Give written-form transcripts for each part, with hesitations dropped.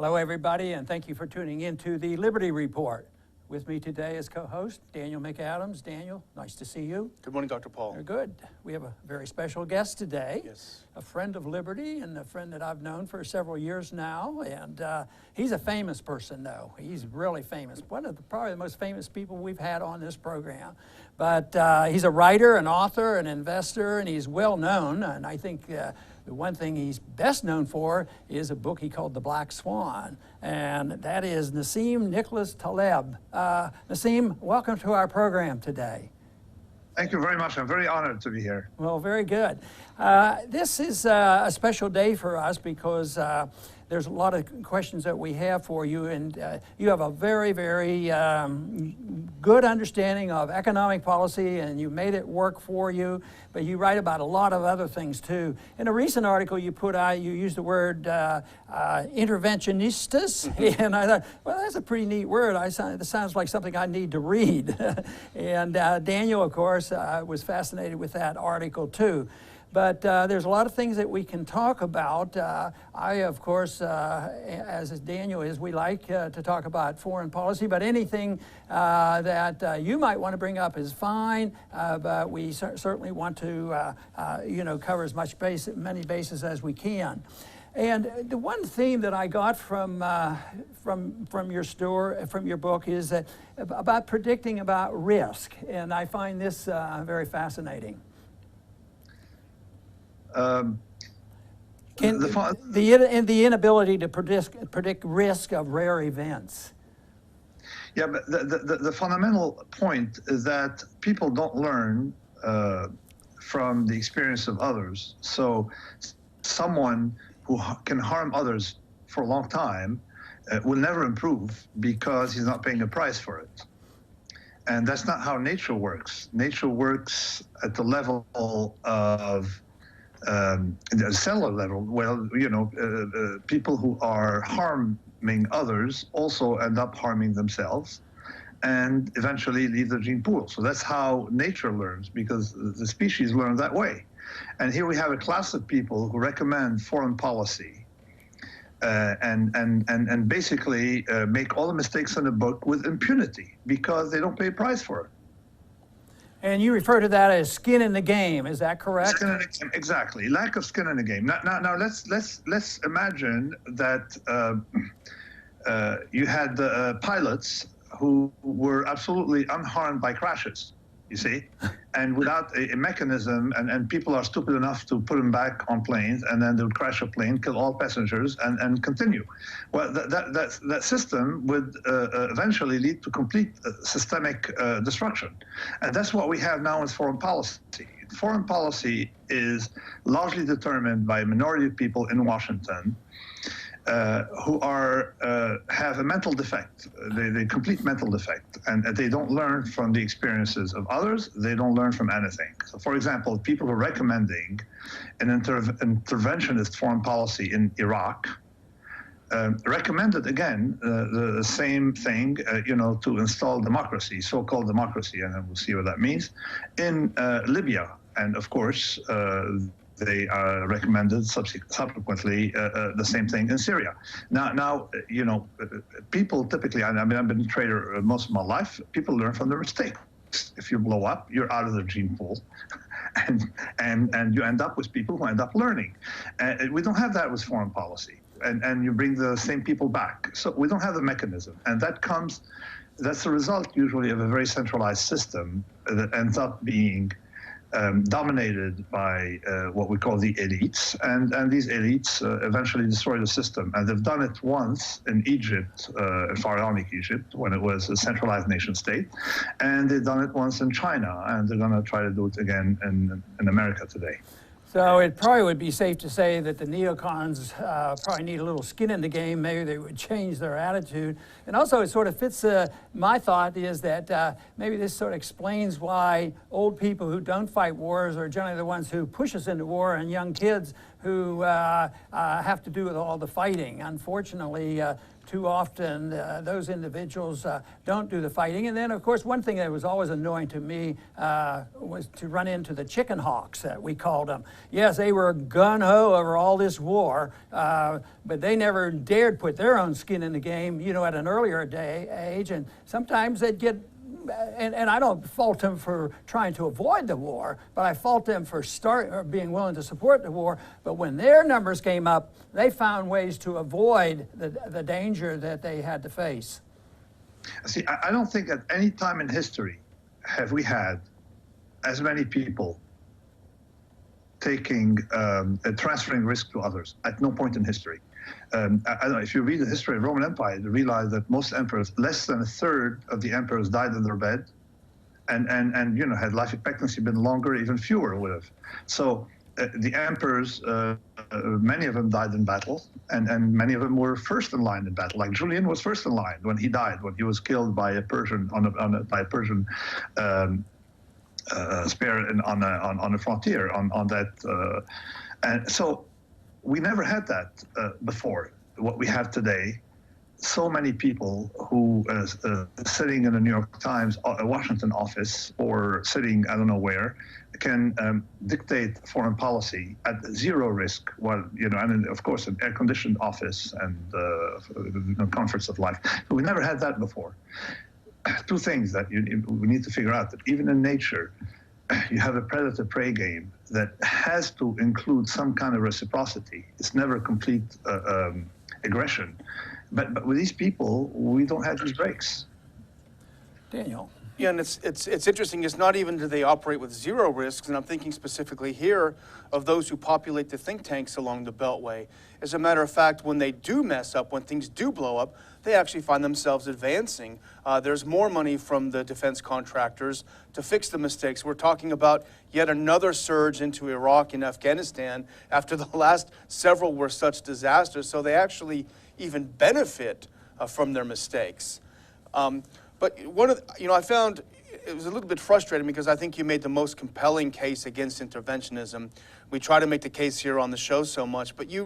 Hello, everybody, and thank you for tuning in to the Liberty Report. With me today as co-host, Daniel McAdams. Daniel, nice to see you. Good morning, Dr. Paul. Very good. We have a very special guest today. Yes. A friend of Liberty and a friend that I've known for several years now. And he's a famous person, though. He's really famous. One of probably the most famous people we've had on this program. But he's a writer, an author, an investor, and he's well known. And I think the one thing he's best known for is a book he called The Black Swan, and that is Nassim Taleb. Nassim, welcome to our program today. Thank you very much. I'm very honored to be here. Well, very good. This is a special day for us because there's a lot of questions that we have for you, and you have a very, very good understanding of economic policy, and you made it work for you, but you write about a lot of other things too. In a recent article you put out, you used the word interventionistas, and I thought, well, that's a pretty neat word. It sounds like something I need to read. And Daniel, of course, was fascinated with that article too. But there's a lot of things that we can talk about. I, of course, as Daniel is, we like to talk about foreign policy, but anything that you might want to bring up is fine, but we certainly want to, cover as many bases as we can. And the one theme that I got from your book is that about predicting about risk, and I find this very fascinating. The inability to predict risk of rare events. Yeah, but the fundamental point is that people don't learn from the experience of others. So someone who can harm others for a long time will never improve because he's not paying a price for it. And that's not how nature works. Nature works at the level of the cellular level. Well, people who are harming others also end up harming themselves and eventually leave the gene pool. So that's how nature learns, because the species learn that way. And here we have a class of people who recommend foreign policy and basically make all the mistakes in the book with impunity because they don't pay a price for it. And you refer to that as skin in the game. Is that correct? Skin in the game, exactly. Lack of skin in the game. Now let's imagine that you had pilots who were absolutely unharmed by crashes. You see, and without a mechanism, and people are stupid enough to put them back on planes, and then they would crash a plane, kill all passengers, and continue. Well, that system would eventually lead to complete systemic destruction, and that's what we have now in foreign policy. Foreign policy is largely determined by a minority of people in Washington who have a mental defect, the complete mental defect, and they don't learn from the experiences of others. They don't learn from anything. So, for example, people who are recommending an interventionist foreign policy in Iraq recommended again the same thing, to install democracy, so-called democracy, and then we'll see what that means, in Libya, and of course. They recommended subsequently the same thing in Syria. Now, people typically, I've been a trader most of my life, people learn from their mistakes. If you blow up, you're out of the gene pool, and you end up with people who end up learning. We don't have that with foreign policy, and you bring the same people back. So we don't have the mechanism, and that's the result usually of a very centralized system that ends up being dominated by what we call the elites, and these elites eventually destroy the system. And they've done it once in Egypt, pharaonic Egypt, when it was a centralized nation state, and they've done it once in China, and they're going to try to do it again in America today. So it probably would be safe to say that the neocons probably need a little skin in the game. Maybe they would change their attitude. And also it sort of fits, my thought is that maybe this sort of explains why old people who don't fight wars are generally the ones who push us into war, and young kids who have to do with all the fighting. Unfortunately, too often those individuals don't do the fighting. And then, of course, one thing that was always annoying to me was to run into the chicken hawks, that we called them. Yes, they were gun-ho over all this war, but they never dared put their own skin in the game, you know, at an earlier age. And sometimes they'd get, and I don't fault them for trying to avoid the war, but I fault them for being willing to support the war. But when their numbers came up, they found ways to avoid the danger that they had to face. See, I don't think at any time in history have we had as many people transferring risk to others. At no point in history. I don't know, if you read the history of the Roman Empire, you realize that most emperors, less than a third of the emperors died in their bed, and you know, had life expectancy been longer, even fewer would have. So the emperors, many of them died in battle, and many of them were first in line in battle. Like Julian was first in line when he died, when he was killed by a Persian by a Persian spear on the frontier on that, and so. We never had that before, what we have today. So many people who sitting in the New York Times, Washington office, or sitting I don't know where, can dictate foreign policy at zero risk, while, you know, and of course an air-conditioned office and comforts of life. So we never had that before. Two things that we need to figure out, that even in nature, you have a predator-prey game that has to include some kind of reciprocity. It's never complete aggression. But with these people, we don't have these breaks. Daniel. Yeah, and it's interesting. It's not even do they operate with zero risks, and I'm thinking specifically here of those who populate the think tanks along the Beltway. As a matter of fact, when they do mess up, when things do blow up, they actually find themselves advancing. There's more money from the defense contractors to fix the mistakes. We're talking about yet another surge into Iraq and Afghanistan after the last several were such disasters. So they actually even benefit from their mistakes. But one of I found it was a little bit frustrating because I think you made the most compelling case against interventionism. We try to make the case here on the show so much, but you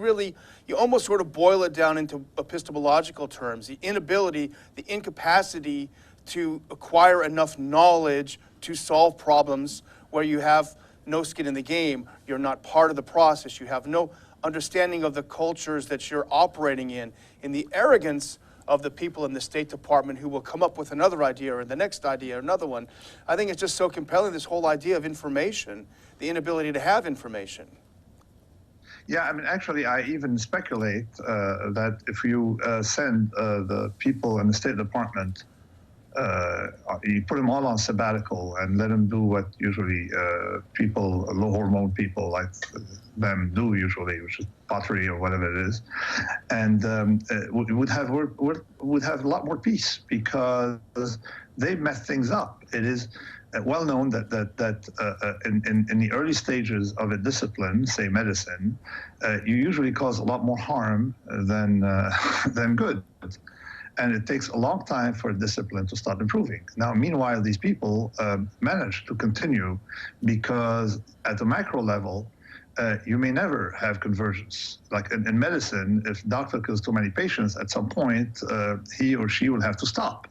almost sort of boil it down into epistemological terms. The inability, the incapacity to acquire enough knowledge to solve problems where you have no skin in the game, you're not part of the process, you have no understanding of the cultures that you're operating in the arrogance of the people in the State Department who will come up with another idea or the next idea or another one. I think it's just so compelling, this whole idea of information, the inability to have information. Yeah, I mean, actually, I even speculate that if you send the people in the State Department, you put them all on sabbatical and let them do what usually people, low hormone people like them do usually, which is pottery or whatever it is, and would have a lot more peace because they mess things up. It is well known that in the early stages of a discipline, say medicine, you usually cause a lot more harm than good. And it takes a long time for a discipline to start improving. Now, meanwhile, these people manage to continue because at the macro level, you may never have convergence. Like in medicine, if a doctor kills too many patients, at some point, he or she will have to stop.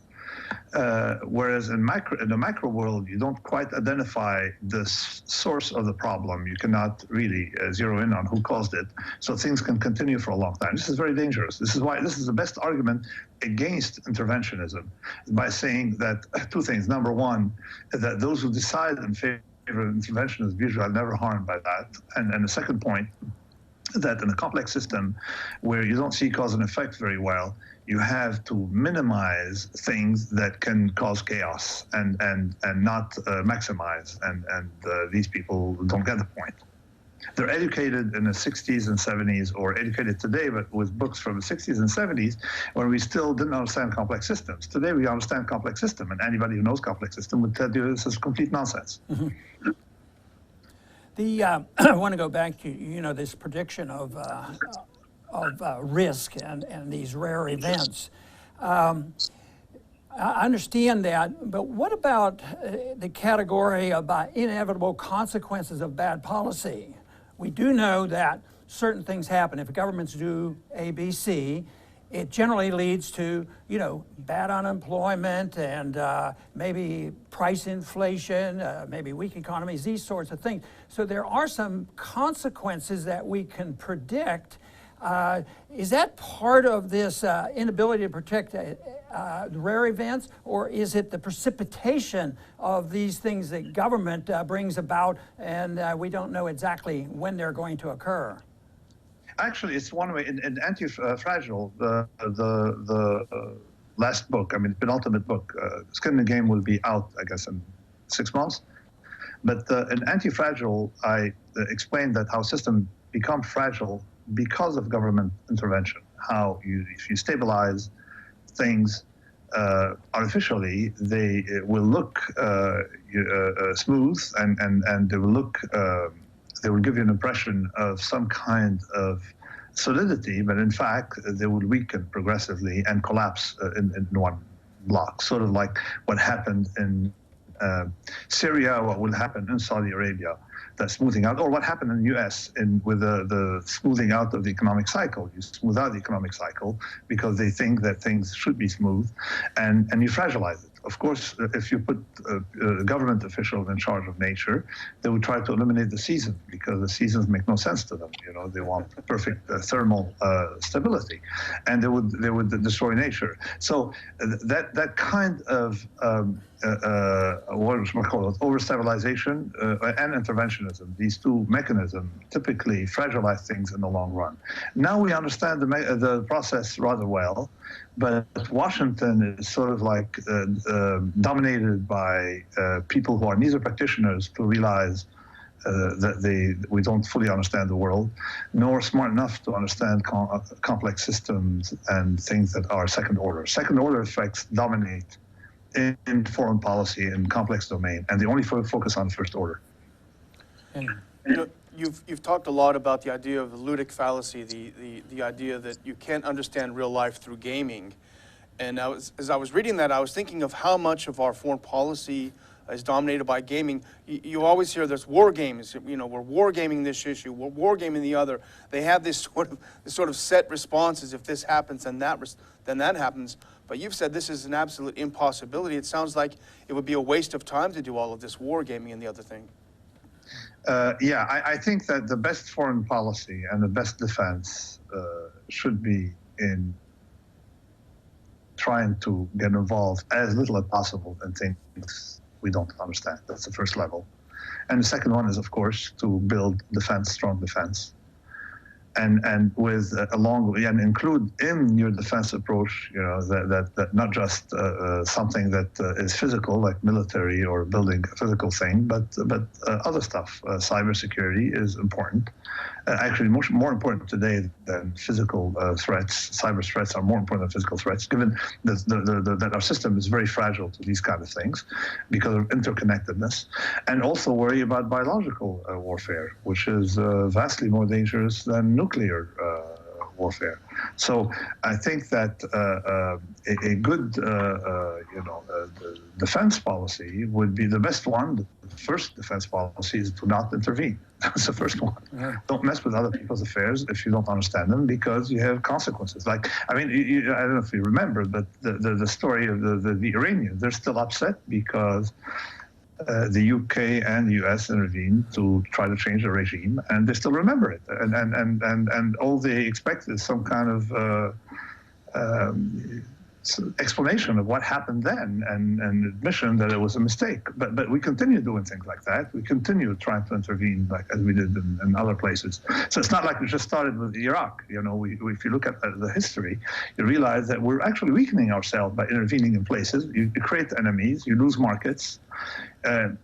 Whereas in the macro world, you don't quite identify the source of the problem. You cannot really zero in on who caused it. So things can continue for a long time. This is very dangerous. This is why this is the best argument against interventionism, by saying that two things. Number one, that those who decide in favor of interventionism usually are never harmed by that. And the second point, that in a complex system where you don't see cause and effect very well, you have to minimize things that can cause chaos and not maximize. And these people don't get the point. They're educated in the 60s and 70s, or educated today, but with books from the 60s and 70s, when we still didn't understand complex systems. Today we understand complex system, and anybody who knows complex system would tell you this is complete nonsense. Mm-hmm. I want to go back to this prediction of risk and these rare events. I understand that, but what about the category about inevitable consequences of bad policy? We do know that certain things happen. If governments do A, B, C, it generally leads to, you know, bad unemployment and maybe price inflation, maybe weak economies, these sorts of things. So there are some consequences that we can predict. Is that part of this inability to protect rare events, or is it the precipitation of these things that government brings about and we don't know exactly when they're going to occur? Actually, it's one way. In Anti-Fragile, the last book, I mean, penultimate book, Skin in the Game will be out, I guess, in 6 months. But in Anti-Fragile, I explained that how systems become fragile because of government intervention. How if you stabilize things artificially, they will look smooth and they will look. They will give you an impression of some kind of solidity, but in fact, they will weaken progressively and collapse in one block, sort of like what happened in Syria, what will happen in Saudi Arabia, that smoothing out, or what happened in the US with the smoothing out of the economic cycle. You smooth out the economic cycle because they think that things should be smooth, and you fragilize it. Of course, if you put government officials in charge of nature, they would try to eliminate the season because the seasons make no sense to them. You know, they want perfect thermal stability, and they would destroy nature. So that kind of what we call it, overstabilization and interventionism, these two mechanisms typically fragilize things in the long run. Now we understand the process rather well, but Washington is sort of like dominated by people who are neither practitioners to realize that we don't fully understand the world, nor smart enough to understand complex systems and things that are second order. Second order effects dominate in foreign policy and complex domain, and they only focus on first order. You know, you've talked a lot about the idea of the ludic fallacy, the idea that you can't understand real life through gaming. And as I was reading that, I was thinking of how much of our foreign policy is dominated by gaming. You always hear there's war games. You know, we're war gaming this issue, we're war gaming the other. They have this sort of set responses. If this happens, then that happens. But you've said this is an absolute impossibility. It sounds like it would be a waste of time to do all of this war gaming and the other thing. Yeah, I think that the best foreign policy and the best defense should be in trying to get involved as little as possible in things we don't understand. That's the first level. And the second one is, of course, to build defense, strong defense. And with and include in your defense approach, you know, that not just something that is physical, like military or building a physical thing, but other stuff. Cybersecurity is important. Actually, much more important today than physical threats. Cyber threats are more important than physical threats, given that our system is very fragile to these kind of things because of interconnectedness, and also worry about biological warfare, which is vastly more dangerous than nuclear warfare. So I think that a good defense policy would be the best one. The first defense policy is to not intervene. That's the first one. Yeah. Don't mess with other people's affairs if you don't understand them, because you have consequences. Like, I mean, I don't know if you remember, but the story of the Iranians, they're still upset because the UK and the US intervened to try to change the regime, and they still remember it. And all they expect is some kind of explanation of what happened then, and admission that it was a mistake. But we continue doing things like that. We continue trying to intervene, like as we did in other places. So it's not like we just started with Iraq. You know, if you look at the history, you realize that we're actually weakening ourselves by intervening in places. You create enemies, you lose markets. You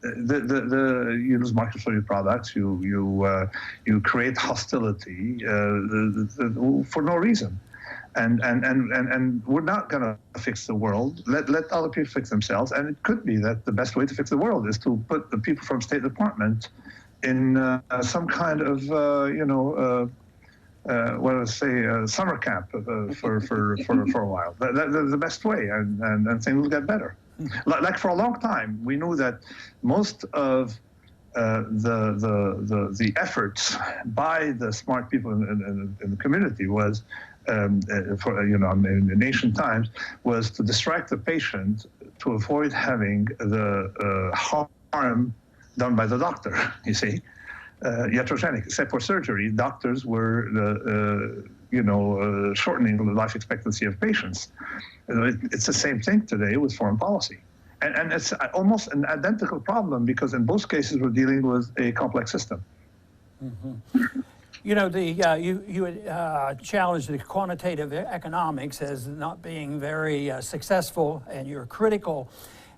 lose markets for your products. You create hostility for no reason. And we're not going to fix the world. Let other people fix themselves. And it could be that the best way to fix the world is to put the people from State Department in some kind of, summer camp for a while. That's the best way, and things will get better. Like for a long time, we knew that most of the efforts by the smart people in the community was in ancient times, was to distract the patient to avoid having the harm done by the doctor, you see. Iatrogenic, except for surgery, doctors were shortening the life expectancy of patients. It's the same thing today with foreign policy. And it's almost an identical problem because in both cases we're dealing with a complex system. Mm-hmm. You know, you challenged the quantitative economics as not being very successful, and you're critical.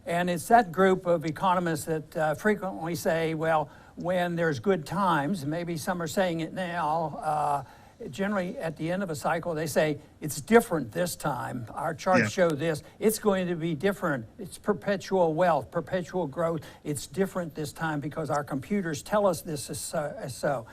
And it's that group of economists that frequently say, well, when there's good times, maybe some are saying it now, generally at the end of a cycle, they say, it's different this time. Our charts show this. It's going to be different. It's perpetual wealth, perpetual growth. It's different this time because our computers tell us this is so.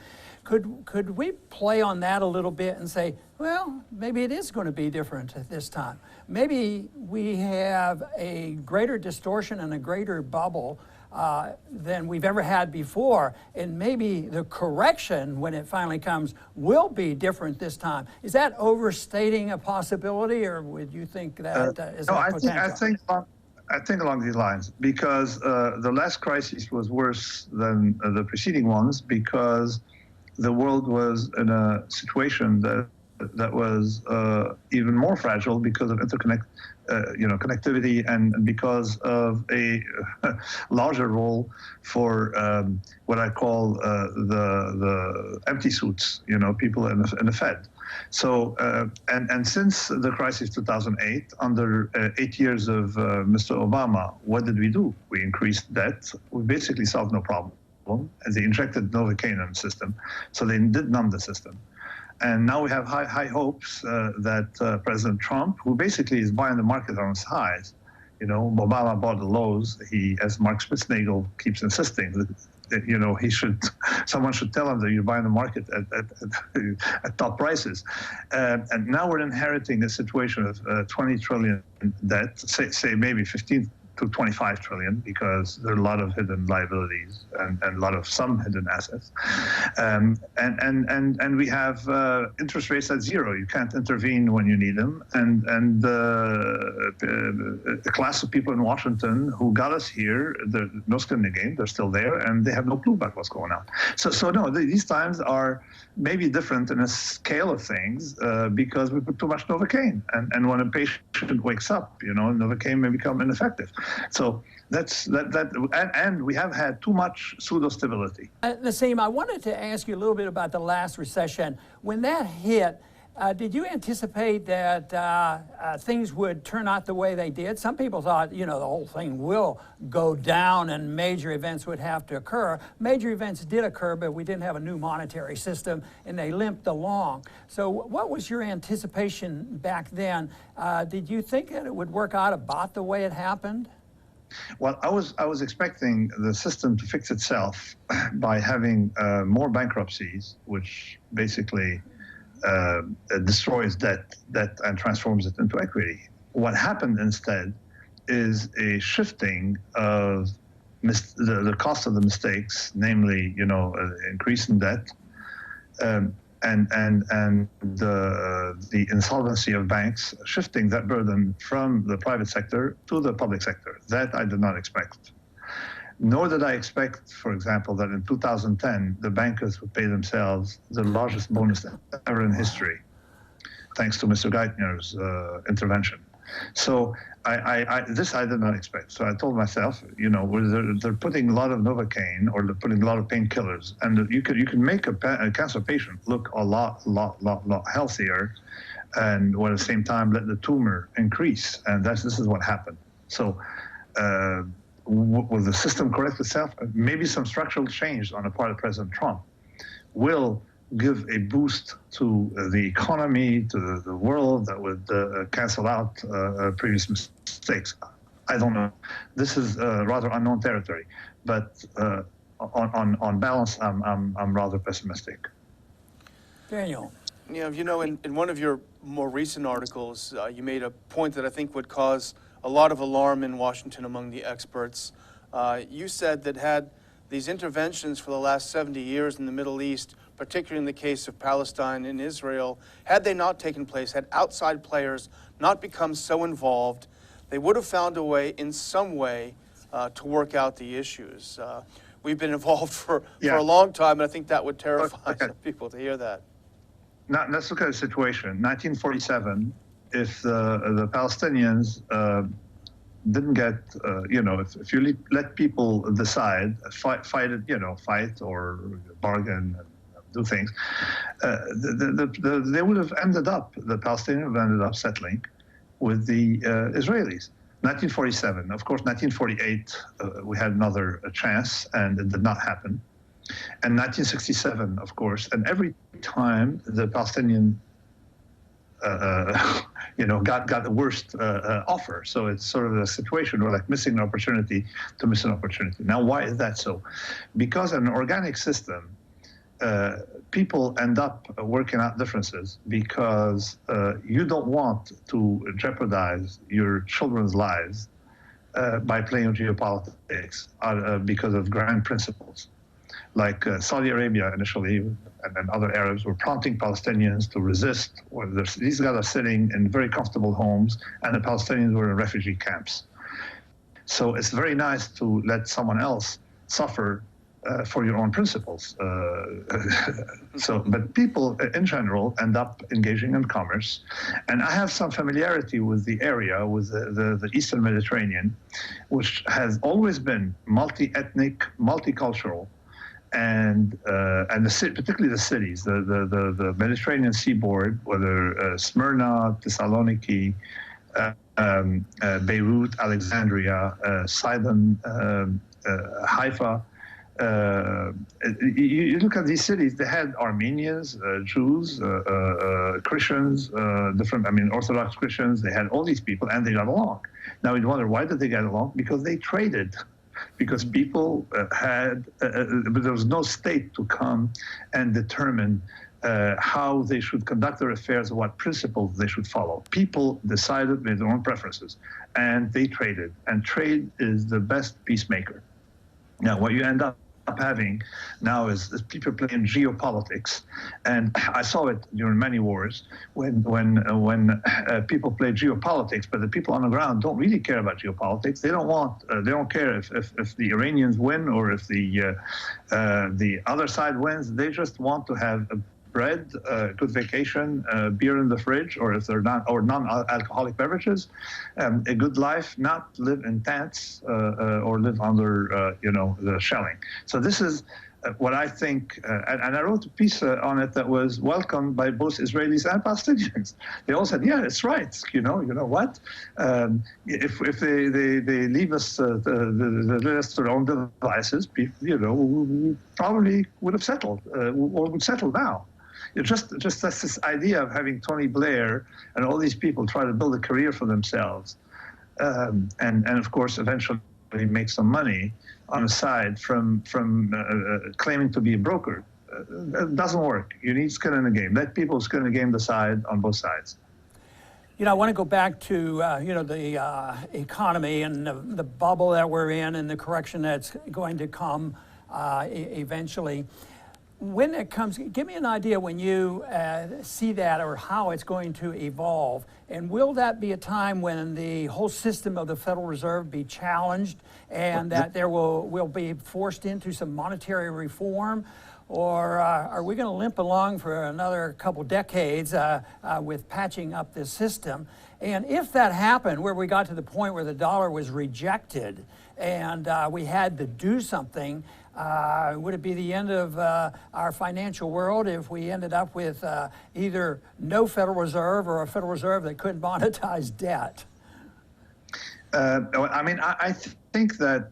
Could we play on that a little bit and say, well, maybe it is going to be different at this time. Maybe we have a greater distortion and a greater bubble than we've ever had before, and maybe the correction, when it finally comes, will be different this time. Is that overstating a possibility, or would you think that is a potential? I think along these lines, because the last crisis was worse than the preceding ones, because the world was in a situation that was even more fragile because of connectivity and because of a larger role for what I call the empty suits, people in the Fed. So, and since the crisis 2008, under 8 years of Mr. Obama, what did we do? We increased debt. We basically solved no problem. And they injected Novocaine in the system, so they did numb the system. And now we have high hopes that President Trump, who basically is buying the market on his highs, Obama bought the lows. He, as Mark Spitznagel keeps insisting, that someone should tell him that you're buying the market at top prices. And now we're inheriting a situation of 20 trillion debt, say maybe 15 to 25 trillion, because there are a lot of hidden liabilities and a lot of some hidden assets. And we have interest rates at zero. You can't intervene when you need them. And a class of people in Washington who got us here, they're no skin in the game, they're still there, and they have no clue about what's going on. So no, these times are maybe different in a scale of things because we put too much Novocaine. And when a patient wakes up, Novocaine may become ineffective. So that's that, and we have had too much pseudo-stability. Nassim, I wanted to ask you a little bit about the last recession. When that hit, did you anticipate that things would turn out the way they did? Some people thought, the whole thing will go down and major events would have to occur. Major events did occur, but we didn't have a new monetary system, and they limped along. So what was your anticipation back then? Did you think that it would work out about the way it happened? Well, I was expecting the system to fix itself by having more bankruptcies, which basically destroys debt and transforms it into equity. What happened instead is a shifting of the cost of the mistakes, namely, increase in debt, and the insolvency of banks, shifting that burden from the private sector to the public sector. That I did not expect. Nor did I expect, for example, that in 2010, the bankers would pay themselves the largest bonus ever in history, thanks to Mr. Geithner's intervention. So this I did not expect. So I told myself, they're putting a lot of Novocaine or they're putting a lot of painkillers, and you can make a cancer patient look a lot healthier, and while at the same time let the tumor increase, and this is what happened. So will the system correct itself? Maybe some structural change on the part of President Trump will give a boost to the economy, to the world, that would cancel out previous mistakes. I don't know. This is rather unknown territory, but on balance, I'm rather pessimistic. Daniel. In one of your more recent articles, you made a point that I think would cause a lot of alarm in Washington among the experts. You said that had these interventions for the last 70 years in the Middle East particularly in the case of Palestine and Israel, had they not taken place, had outside players not become so involved, they would have found a way, in some way, to work out the issues. We've been involved for a long time, and I think that would terrify some people to hear that. Now, let's look at the situation. 1947, if the Palestinians didn't get, if you let people decide, fight or bargain, do things, they would have ended up, the Palestinians would have ended up settling with the Israelis. 1947, of course, 1948, we had another chance, and it did not happen. And 1967, of course, and every time the Palestinian, got the worst offer. So it's sort of a situation where like missing an opportunity to miss an opportunity. Now, why is that so? Because in an organic system, people end up working out differences because you don't want to jeopardize your children's lives by playing geopolitics because of grand principles. Like Saudi Arabia initially, and then other Arabs were prompting Palestinians to resist. These guys are sitting in very comfortable homes, and the Palestinians were in refugee camps. So it's very nice to let someone else suffer for your own principles. But people in general end up engaging in commerce. And I have some familiarity with the area, with the Eastern Mediterranean, which has always been multi-ethnic, multicultural, and particularly the cities, the Mediterranean seaboard, whether Smyrna, Thessaloniki, Beirut, Alexandria, Sidon, Haifa. You look at these cities, they had Armenians, Jews, Christians, Orthodox Christians, they had all these people, and they got along. Now you'd wonder, why did they get along? Because they traded. Because people but there was no state to come and determine how they should conduct their affairs and what principles they should follow. People decided with their own preferences, and they traded. And trade is the best peacemaker. Now, what you end up having now is people playing geopolitics, and I saw it during many wars when people play geopolitics, but the people on the ground don't really care about geopolitics. They don't care if the Iranians win or if the other side wins. They just want to have bread, good vacation, beer in the fridge, or if they're non-alcoholic beverages, a good life, not live in tents or live under, the shelling. So this is what I think, and I wrote a piece on it that was welcomed by both Israelis and Palestinians. They all said, yeah, it's right. You know what? If they leave us to their own devices, we probably would have settled, or would settle now. It's just that's this idea of having Tony Blair and all these people try to build a career for themselves, and of course eventually make some money on the side from claiming to be a broker. It doesn't work. You need skin in the game. Let people skin in the game decide on both sides. I want to go back to the economy and the bubble that we're in and the correction that's going to come eventually. When it comes, give me an idea when you see that or how it's going to evolve. And will that be a time when the whole system of the Federal Reserve be challenged and that there will be forced into some monetary reform? Or are we going to limp along for another couple decades with patching up this system? And if that happened, where we got to the point where the dollar was rejected and we had to do something, would it be the end of our financial world if we ended up with either no Federal Reserve or a Federal Reserve that couldn't monetize debt? I think that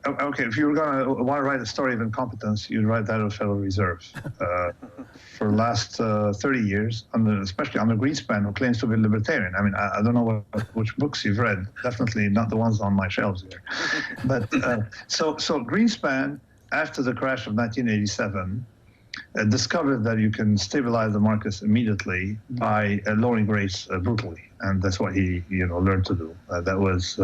okay, if you were going to want to write a story of incompetence, you'd write that of Federal Reserve. For the last 30 years, especially under Greenspan, who claims to be libertarian. I don't know which books you've read. Definitely not the ones on my shelves here. But so Greenspan, after the crash of 1987, discovered that you can stabilize the markets immediately by lowering rates brutally, and that's what he learned to do. That was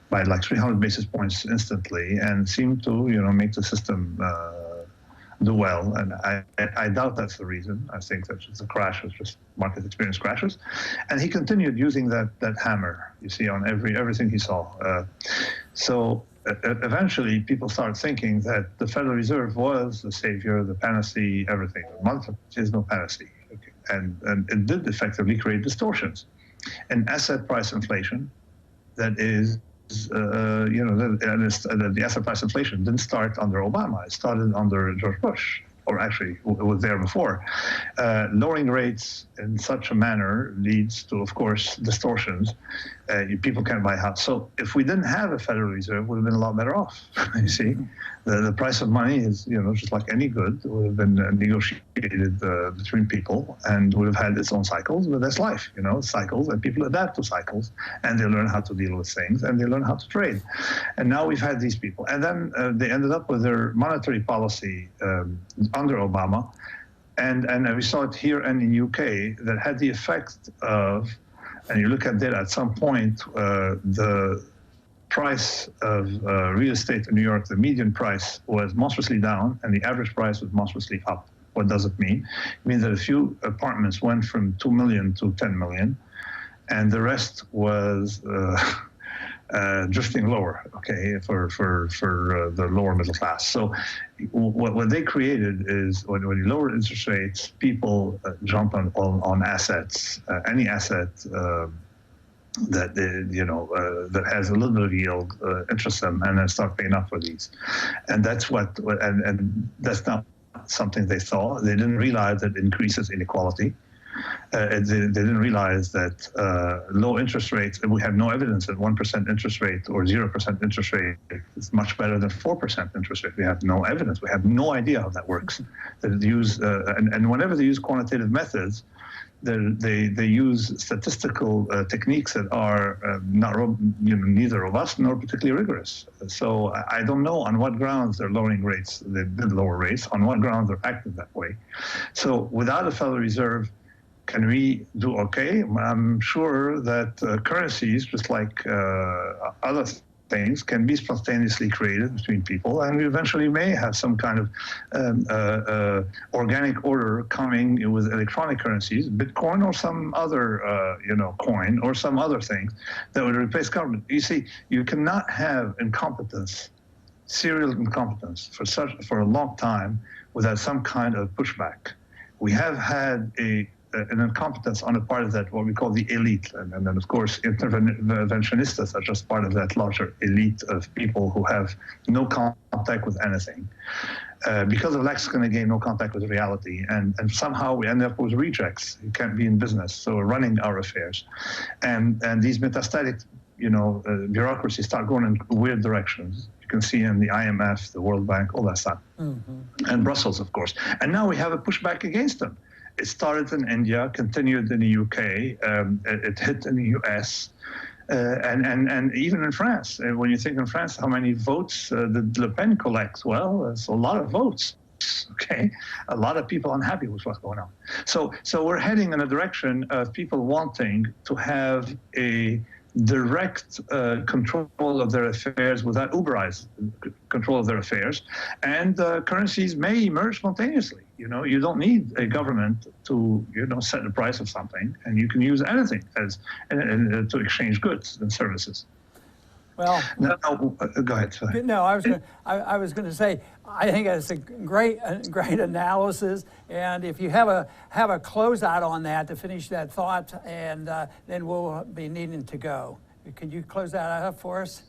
by like 300 basis points instantly, and seemed to make the system do well, and I doubt that's the reason. I think that the crash was just market experience crashes, and he continued using that hammer, you see, on everything he saw. So eventually, people started thinking that the Federal Reserve was the savior, the panacea, everything. Monetary is no panacea, okay. And it did effectively create distortions, and asset price inflation, that is. The asset price inflation didn't start under Obama. It started under George Bush, or actually it was there before. Lowering rates in such a manner leads to, of course, distortions. People can't buy a house. So if we didn't have a Federal Reserve, we would have been a lot better off. You see, the price of money is, just like any good, it would have been negotiated between people and would have had its own cycles. But that's life, cycles, and people adapt to cycles, and they learn how to deal with things, and they learn how to trade. And now we've had these people, and then they ended up with their monetary policy under Obama, and we saw it here and in UK that had the effect of. And you look at that, at some point, the price of real estate in New York, the median price was monstrously down, and the average price was monstrously up. What does it mean? It means that a few apartments went from 2 million to 10 million, and the rest was drifting lower, okay, for the lower middle class. So what they created is when you lower interest rates, people jump on assets, any asset that that has a little bit of yield, interests them, and then start paying up for these. And that's and that's not something they saw. They didn't realize that it increases inequality. They didn't realize that low interest rates, and we have no evidence that 1% interest rate or 0% interest rate is much better than 4% interest rate. We have no evidence. We have no idea how that works. They use, and whenever they use quantitative methods, they use statistical techniques that are neither robust nor particularly rigorous. So I don't know on what grounds they're lowering rates. They did lower rates. On what grounds they're acting that way. So without a Federal Reserve, can we do okay? I'm sure that currencies, just like other things, can be spontaneously created between people, and we eventually may have some kind of organic order coming with electronic currencies, Bitcoin or some other, coin or some other things that would replace government. You see, you cannot have incompetence, serial incompetence for a long time without some kind of pushback. We have had an incompetence on the part of that, what we call the elite. And then, of course, interventionistas are just part of that larger elite of people who have no contact with anything. Because of lack of skin in the game, no contact with reality. And somehow we end up with rejects. You can't be in business, so we're running our affairs. And these metastatic, bureaucracies start going in weird directions. You can see in the IMF, the World Bank, all that stuff. Mm-hmm. And Brussels, of course. And now we have a pushback against them. It started in India, continued in the UK, it hit in the US, and even in France. And when you think in France, how many votes did Le Pen collect? Well, it's a lot of votes, okay? A lot of people unhappy with what's going on. So we're heading in a direction of people wanting to have a direct control of their affairs without Uberized control of their affairs, and currencies may emerge spontaneously. You don't need a government to set the price of something, and you can use anything as to exchange goods and services. Well, go ahead. Sorry. No, I was going to say, I think it's a great analysis, and if you have a closeout on that to finish that thought, and then we'll be needing to go. Could you close that up for us?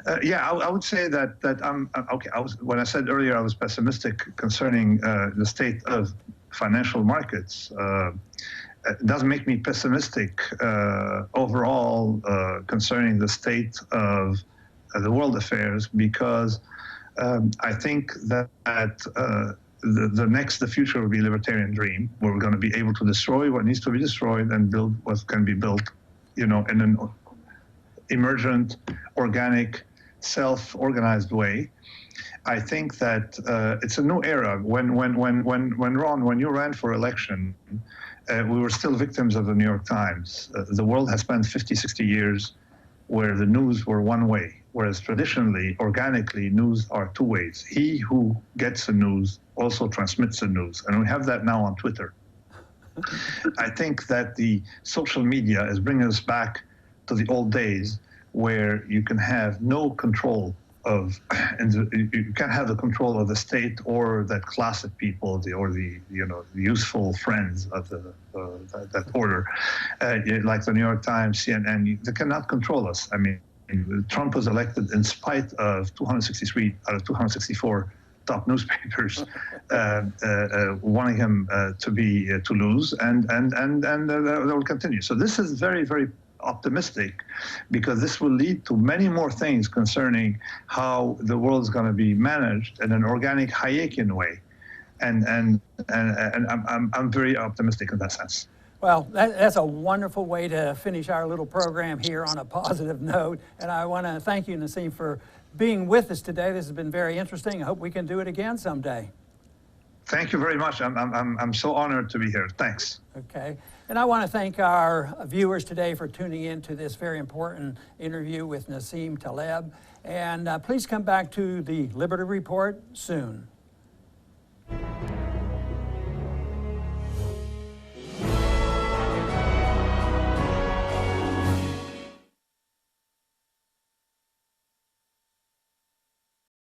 I would say that I'm okay. When I said earlier I was pessimistic concerning the state of financial markets. It doesn't make me pessimistic overall concerning the state of the world affairs, because I think that the future will be a libertarian dream, where we're going to be able to destroy what needs to be destroyed and build what can be built, in an emergent, organic, self-organized way. I think that it's a new era. When Ron, when you ran for election, we were still victims of the New York Times. The world has spent 50, 60 years where the news were one way. whereas traditionally, organically, news are two ways. He who gets the news also transmits the news, and we have that now on Twitter. I think that the social media is bringing us back to the old days where you can have no control of, and you can't have the control of the state or that class of people, or the useful friends of that order, like the New York Times, CNN. They cannot control us. I mean, Trump was elected in spite of 263 out of 264 top newspapers wanting him to lose, and that will continue. So this is very, very optimistic, because this will lead to many more things concerning how the world is going to be managed in an organic Hayekian way, and I'm very optimistic in that sense. Well, that's a wonderful way to finish our little program here on a positive note. And I want to thank you, Nassim, for being with us today. This has been very interesting. I hope we can do it again someday. Thank you very much. I'm so honored to be here. Thanks. Okay. And I want to thank our viewers today for tuning in to this very important interview with Nassim Taleb. And please come back to the Liberty Report soon.